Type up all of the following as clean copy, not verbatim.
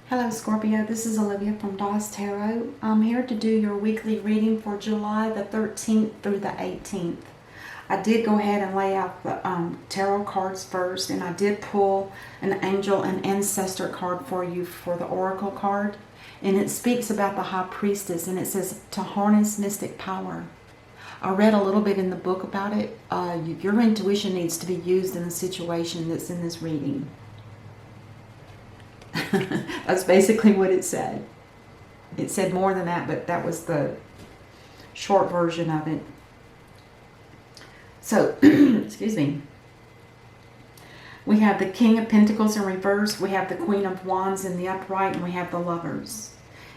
Hello Scorpio, this is Olivia from DOS Tarot. I'm here to do your weekly reading for July the 13th through the 18th. I did go ahead and lay out the tarot cards first, and I did pull an angel and ancestor card for you for the oracle card. And it speaks about the high priestess, and it says to harness mystic power. I read a little bit in the book about it. Your intuition needs to be used in the situation that's in this reading. That's basically what it said. It said more than that, but that was the short version of it. So, excuse me. We have the King of Pentacles in reverse. We have the Queen of Wands in the upright, and we have the Lovers.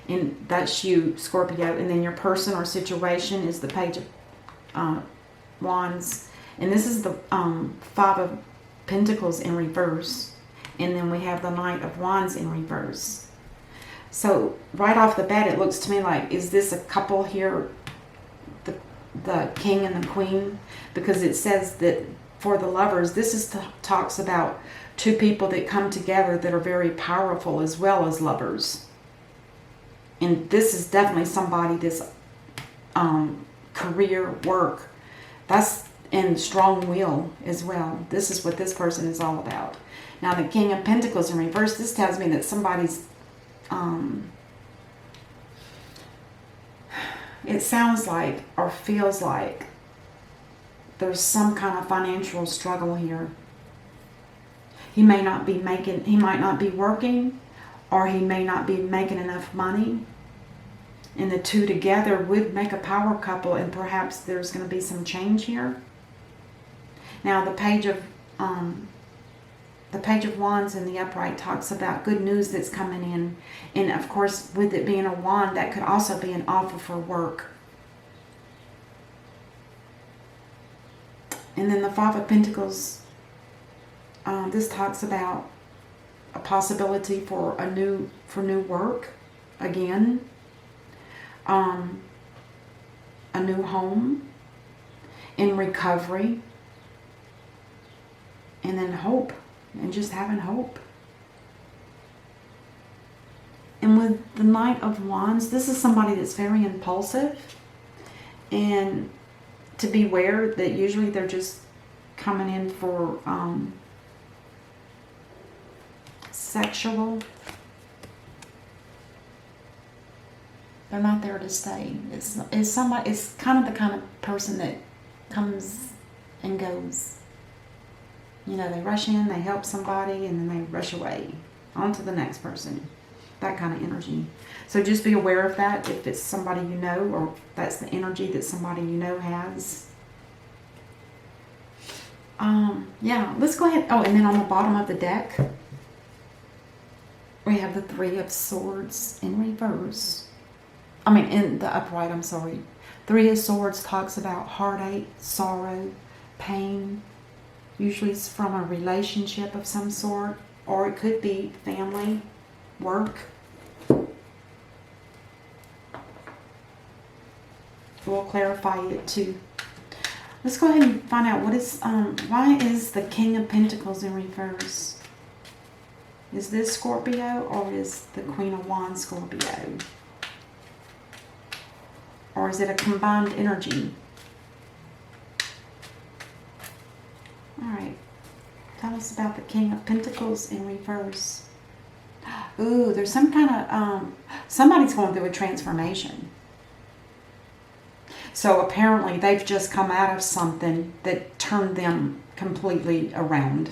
And that's you, Scorpio. And then your person or situation is the Page of Wands. And this is the Five of Pentacles in reverse. And then we have the Knight of Wands in reverse. So right off the bat, it looks to me like, is this a couple here, the King and the Queen? Because it says that for the Lovers, this is talks about two people that come together that are very powerful as well as lovers. And this is definitely somebody that's career, work, that's and strong will as well. This is what this person is all about. Now the King of Pentacles in reverse, this tells me that somebody's, it sounds like or feels like there's some kind of financial struggle here. He may not be making, he might not be working, or he may not be making enough money. And the two together would make a power couple, and perhaps there's going to be some change here. Now the Page of Wands in the upright talks about good news that's coming in. And of course, with it being a wand, that could also be an offer for work. And then the Five of Pentacles, this talks about a possibility for new work again, a new home, in recovery, and then hope. And just having hope. And with the Knight of Wands, this is somebody that's very impulsive. And to beware that usually they're just coming in for sexual. They're not there to stay. It's somebody. It's kind of the kind of person that comes and goes. You know, they rush in, they help somebody, and then they rush away. On to the next person. That kind of energy. So just be aware of that if it's somebody you know, or that's the energy that somebody you know has. Yeah, let's go ahead. Oh, and then on the bottom of the deck, we have the Three of Swords in reverse. I mean, in the upright, I'm sorry. Three of Swords talks about heartache, sorrow, pain. Usually it's from a relationship of some sort, or it could be family, work. We'll clarify it too. Let's go ahead and find out what is, why is the King of Pentacles in reverse? Is this Scorpio, or is the Queen of Wands Scorpio? Or is it a combined energy? Alright, tell us about the King of Pentacles in reverse. Ooh, there's some kind of, somebody's going through a transformation. So apparently they've just come out of something that turned them completely around.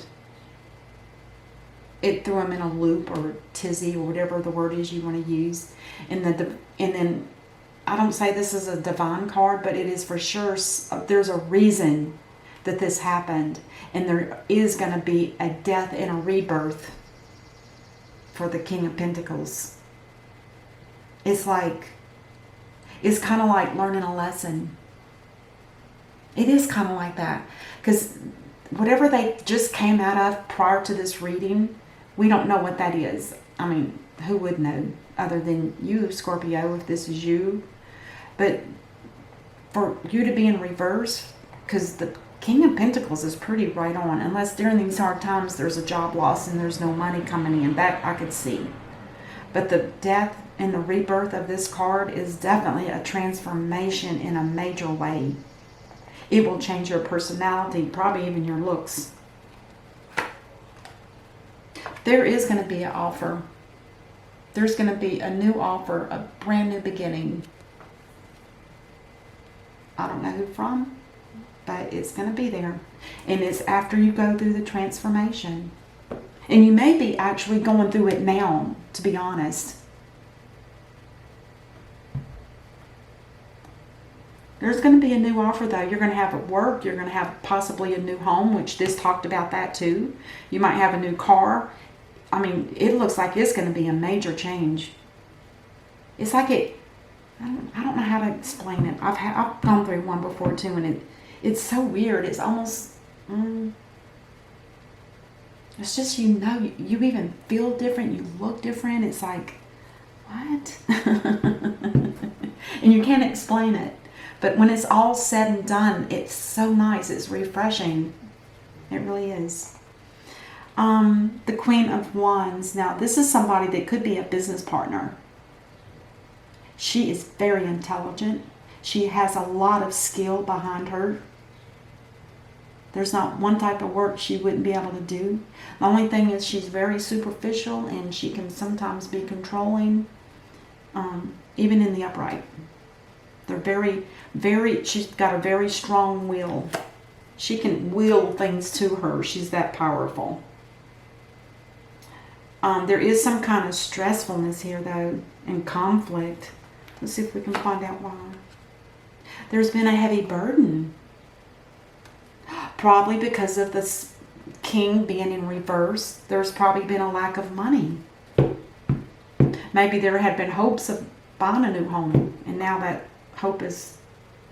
It threw them in a loop or tizzy or whatever the word is you want to use. And then, I don't say this is a divine card, but it is for sure, there's a reason that this happened, and there is going to be a death and a rebirth for the King of Pentacles. It's kind of like learning a lesson. It is kind of like that, because whatever they just came out of prior to this reading, we don't know what that is. I mean, who would know other than you, Scorpio, if this is you? But for you to be in reverse, because the King of Pentacles is pretty right on, unless during these hard times there's a job loss and there's no money coming in. That I could see. But the death and the rebirth of this card is definitely a transformation in a major way. It will change your personality, probably even your looks. There is going to be an offer. There's going to be a new offer, a brand new beginning. I don't know who from, but it's going to be there. And it's after you go through the transformation. And you may be actually going through it now, to be honest. There's going to be a new offer, though. You're going to have at work. You're going to have possibly a new home, which this talked about that too. You might have a new car. I mean, it looks like it's going to be a major change. It's like it, I don't know how to explain it. I've gone through one before too, and it's so weird. It's almost, it's just, you know, you even feel different. You look different. It's like, what? And you can't explain it. But when it's all said and done, it's so nice. It's refreshing. It really is. The Queen of Wands. Now, this is somebody that could be a business partner. She is very intelligent. She has a lot of skill behind her. There's not one type of work she wouldn't be able to do. The only thing is she's very superficial, and she can sometimes be controlling, even in the upright. They're she's got a very strong will. She can will things to her. She's that powerful. There is some kind of stressfulness here, though, and conflict. Let's see if we can find out why. There's been a heavy burden. Probably because of the king being in reverse. There's probably been a lack of money. Maybe there had been hopes of buying a new home, and now that hope is,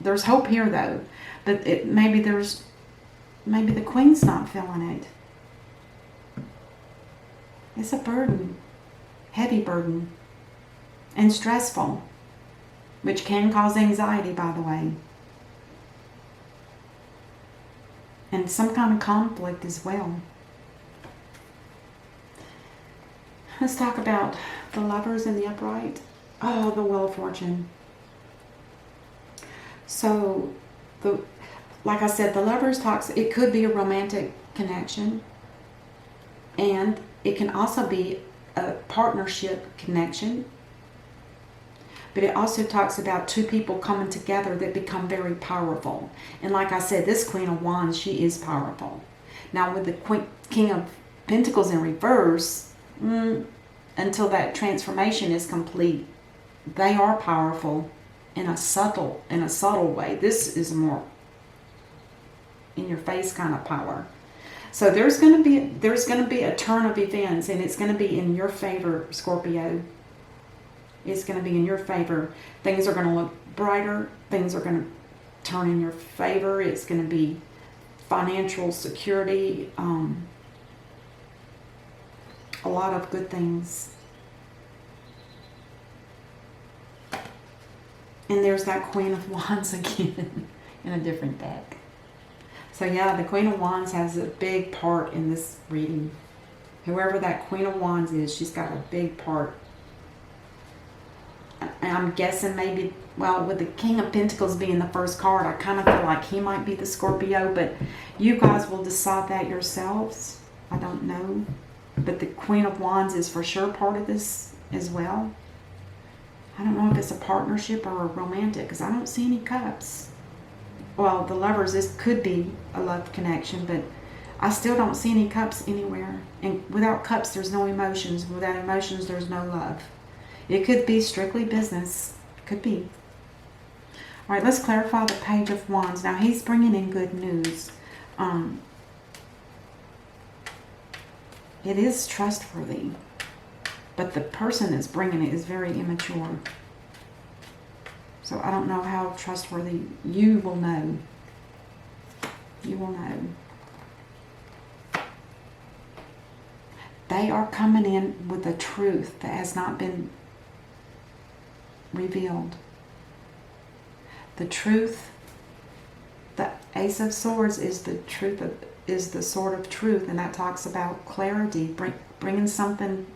there's hope here though, but maybe the queen's not feeling it. It's a burden, heavy burden, and stressful, which can cause anxiety, by the way, and some kind of conflict as well. Let's talk about the Lovers in the upright. Oh, the Wheel of Fortune. So, like I said, the Lovers talks, it could be a romantic connection, and it can also be a partnership connection. But it also talks about two people coming together that become very powerful. And like I said, this Queen of Wands, she is powerful. Now with the King of Pentacles in reverse, until that transformation is complete, they are powerful in a subtle way. This is more in your face kind of power. So there's going to be a turn of events, and it's going to be in your favor, Scorpio. It's going to be in your favor. Things are going to look brighter. Things are going to turn in your favor. It's going to be financial security. A lot of good things. And there's that Queen of Wands again in a different deck. So yeah, the Queen of Wands has a big part in this reading. Whoever that Queen of Wands is, she's got a big part. And I'm guessing maybe, well, with the King of Pentacles being the first card, I kind of feel like he might be the Scorpio, but you guys will decide that yourselves. I don't know. But the Queen of Wands is for sure part of this as well. I don't know if it's a partnership or a romantic, because I don't see any cups. Well, the Lovers, this could be a love connection, but I still don't see any cups anywhere. And without cups, there's no emotions. Without emotions, there's no love. It could be strictly business. Could be. All right, let's clarify the Page of Wands. Now, he's bringing in good news. It is trustworthy, but the person that's bringing it is very immature. So I don't know how trustworthy. You will know. You will know. They are coming in with a truth that has not been revealed. The truth, the Ace of Swords is the truth is the sword of truth, and that talks about clarity, bringing something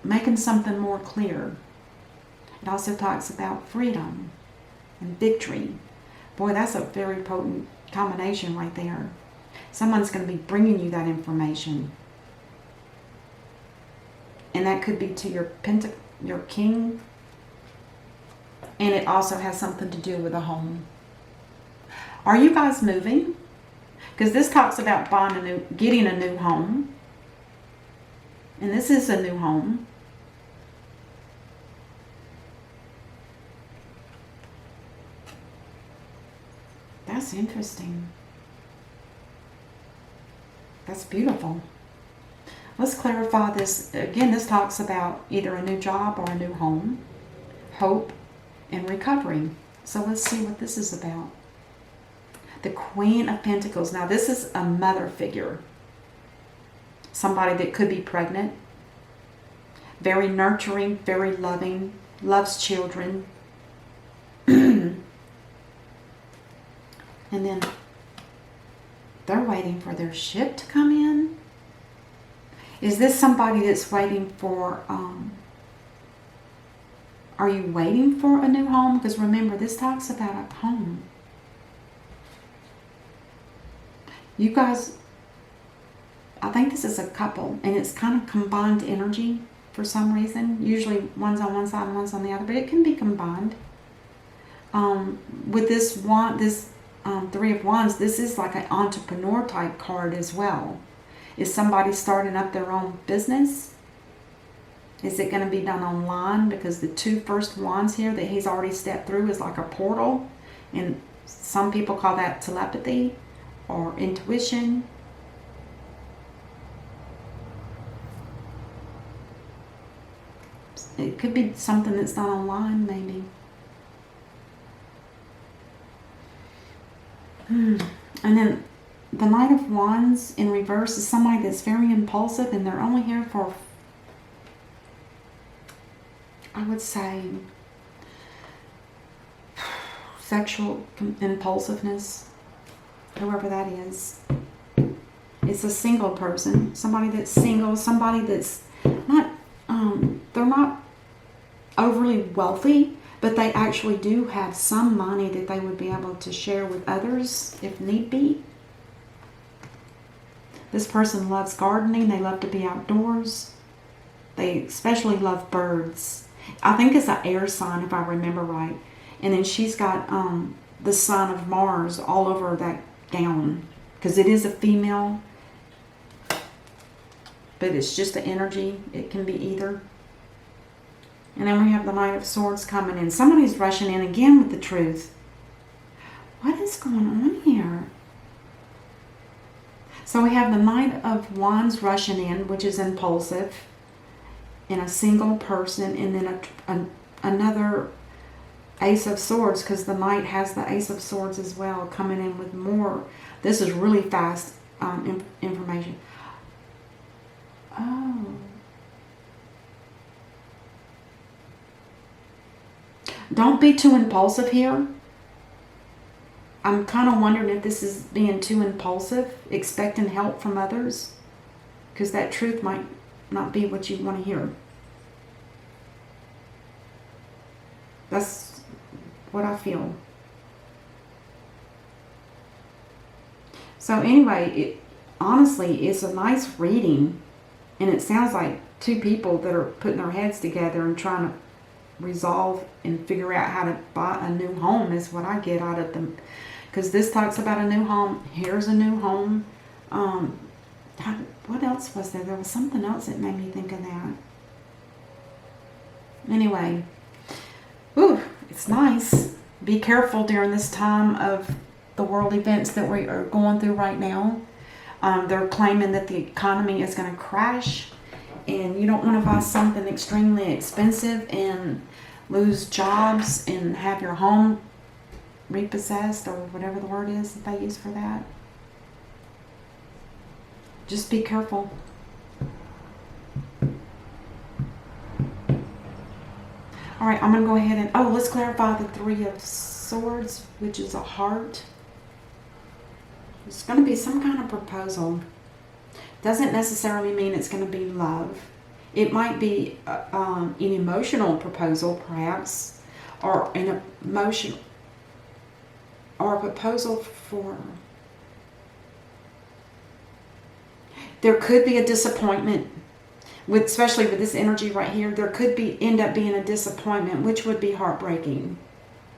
making something more clear. It also talks about freedom and victory. Boy, that's a very potent combination right there. Someone's going to be bringing you that information. And that could be to your king. And it also has something to do with a home. Are you guys moving? Because this talks about getting a new home. And this is a new home. That's interesting. That's beautiful. Let's clarify this. Again, this talks about either a new job or a new home, hope, and recovery. So let's see what this is about. The Queen of Pentacles. Now this is a mother figure. Somebody that could be pregnant. Very nurturing, very loving, loves children. And then they're waiting for their ship to come in. Is this somebody that's waiting for, are you waiting for a new home? Because remember, this talks about a home. You guys, I think this is a couple, and it's kind of combined energy for some reason. Usually one's on one side and one's on the other, but it can be combined. With this Three of Wands, this is like an entrepreneur type card as well. Is somebody starting up their own business? Is it going to be done online? Because the two first wands here that he's already stepped through is like a portal. And some people call that telepathy or intuition. It could be something that's done online, maybe. And then the Knight of Wands in reverse is somebody that's very impulsive, and they're only here for, I would say, sexual impulsiveness, whoever that is. It's a single person, somebody that's single, somebody that's not, they're not overly wealthy, but they actually do have some money that they would be able to share with others if need be. This person loves gardening. They love to be outdoors. They especially love birds. I think it's an air sign, if I remember right. And then she's got the sign of Mars all over that gown, because it is a female, but it's just the energy. It can be either. And then we have the Knight of Swords coming in. Somebody's rushing in again with the truth. What is going on here? So we have the Knight of Wands rushing in, which is impulsive, and a single person, and then another Ace of Swords, because the Knight has the Ace of Swords as well, coming in with more. This is really fast information. Oh. Don't be too impulsive here. I'm kind of wondering if this is being too impulsive, expecting help from others, because that truth might not be what you want to hear. That's what I feel. So anyway, honestly, it's a nice reading, and it sounds like two people that are putting their heads together and trying to resolve and figure out how to buy a new home is what I get out of them. Because this talks about a new home. Here's a new home. What else was there? There was something else that made me think of that. Anyway, it's nice. Be careful during this time of the world events that we are going through right now. They're claiming that the economy is going to crash, and you don't want to buy something extremely expensive and lose jobs and have your home repossessed, or whatever the word is that they use for that. Just be careful. All right, I'm going to go ahead and, let's clarify the Three of Swords, which is a heart. It's going to be some kind of proposal. Doesn't necessarily mean it's going to be love. It might be an emotional proposal, perhaps, or an emotional, or a proposal for. There could be a disappointment, especially with this energy right here. There could end up being a disappointment, which would be heartbreaking.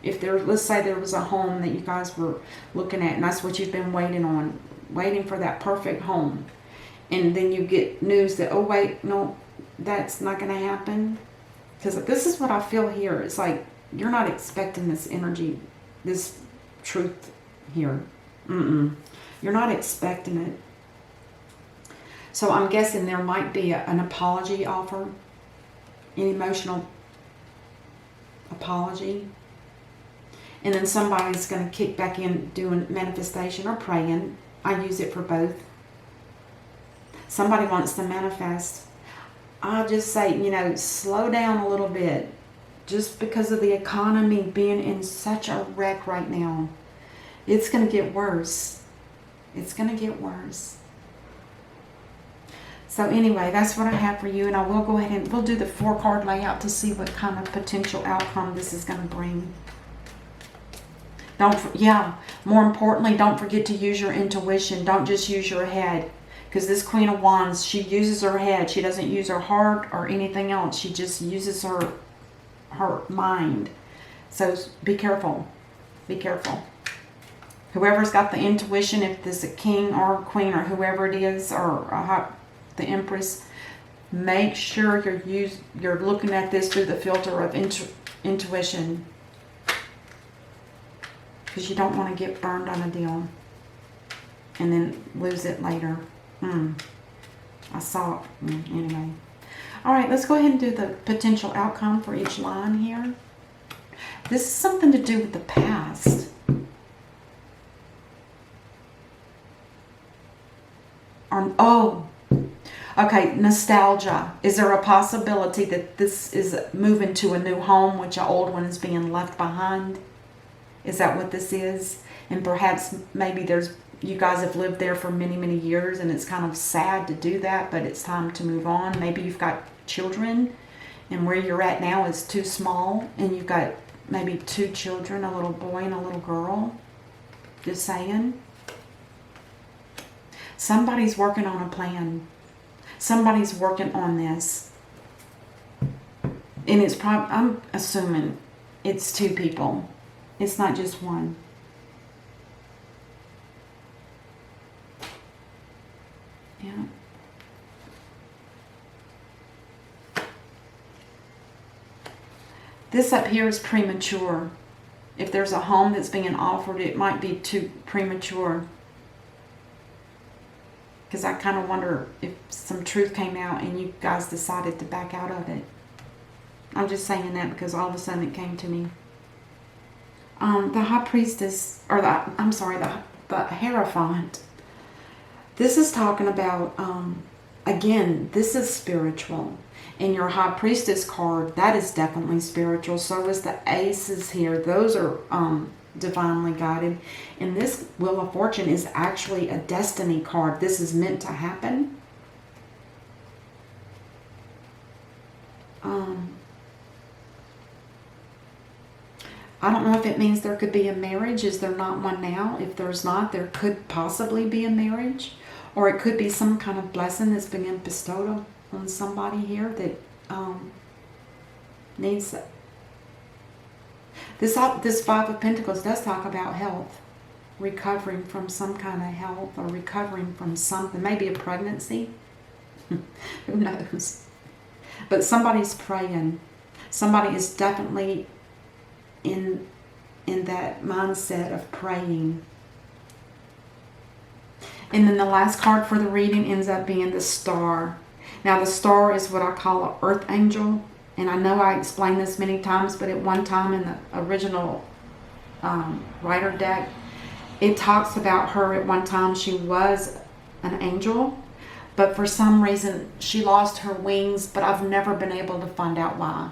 If there, let's say there was a home that you guys were looking at, and that's what you've been waiting on, waiting for that perfect home, and then you get news that, oh wait, no, that's not going to happen. Because this is what I feel here. It's like you're not expecting this energy, this truth here. You're not expecting it. So I'm guessing there might be an apology offer, an emotional apology. And then somebody's going to kick back in doing manifestation or praying. I use it for both. Somebody wants to manifest. I just say, you know, slow down a little bit. Just because of the economy being in such a wreck right now. It's going to get worse. It's going to get worse. So anyway, that's what I have for you. And I will go ahead and we'll do the 4-card layout to see what kind of potential outcome this is going to bring. More importantly, don't forget to use your intuition. Don't just use your head. Because this Queen of Wands, she uses her head. She doesn't use her heart or anything else. She just uses her mind. So be careful. Be careful. Whoever's got the intuition, if this is a king or a queen or whoever it is, or the Empress, make sure you're looking at this through the filter of intuition. Because you don't want to get burned on a deal and then lose it later. I saw it. Anyway. All right, let's go ahead and do the potential outcome for each line here. This is something to do with the past. Okay, nostalgia. Is there a possibility that this is moving to a new home, which an old one is being left behind? Is that what this is? And perhaps maybe you guys have lived there for many, many years and it's kind of sad to do that, but it's time to move on. Maybe you've got children and where you're at now is too small and you've got maybe 2 children, a little boy and a little girl. Just saying. Somebody's working on a plan. Somebody's working on this. And it's probably, I'm assuming it's 2 people. It's not just one. Yeah. This up here is premature. If there's a home that's being offered, it might be too premature. Because I kind of wonder if some truth came out and you guys decided to back out of it. I'm just saying that because all of a sudden it came to me. The High Priestess, or the Hierophant. This is talking about, again, this is spiritual. And your High Priestess card, that is definitely spiritual. So is the Aces here. Those are divinely guided. And this Wheel of Fortune is actually a destiny card. This is meant to happen. I don't know if it means there could be a marriage. Is there not one now? If there's not, there could possibly be a marriage. Or it could be some kind of blessing that's being bestowed on somebody here that needs it. This 5 of Pentacles does talk about health. Recovering from some kind of health or recovering from something. Maybe a pregnancy. Who knows? But somebody's praying. Somebody is definitely in that mindset of praying. And then the last card for the reading ends up being the Star. Now the Star is what I call an earth angel. And I know I explained this many times, but at one time in the original writer deck, it talks about her at one time. She was an angel, but for some reason she lost her wings, but I've never been able to find out why.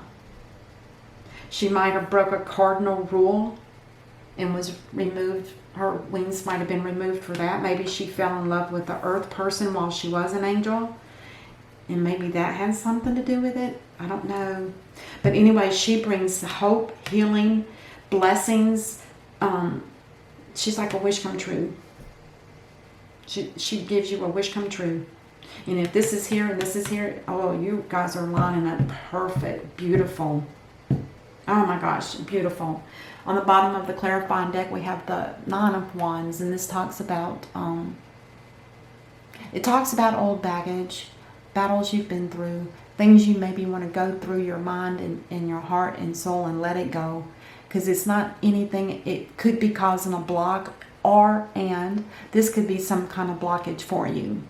She might have broke a cardinal rule and was removed. Her wings might have been removed for that. Maybe she fell in love with the earth person while she was an angel. And maybe that has something to do with it. I don't know. But anyway, she brings hope, healing, blessings. She's like a wish come true. She gives you a wish come true. And if this is here and this is here, oh, you guys are lining up perfect, beautiful. Oh my gosh, beautiful. On the bottom of the clarifying deck, we have the Nine of Wands, and this talks about, it talks about old baggage, battles you've been through, things you maybe want to go through your mind and your heart and soul and let it go. Because it's not anything, it could be causing a block, and this could be some kind of blockage for you.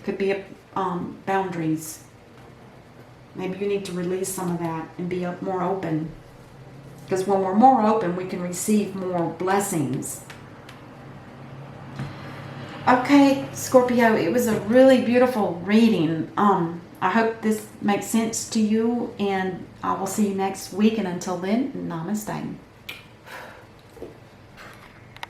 Could be boundaries. Maybe you need to release some of that and be more open. Because when we're more open, we can receive more blessings. Okay, Scorpio, it was a really beautiful reading. I hope this makes sense to you, and I will see you next week. And until then, namaste.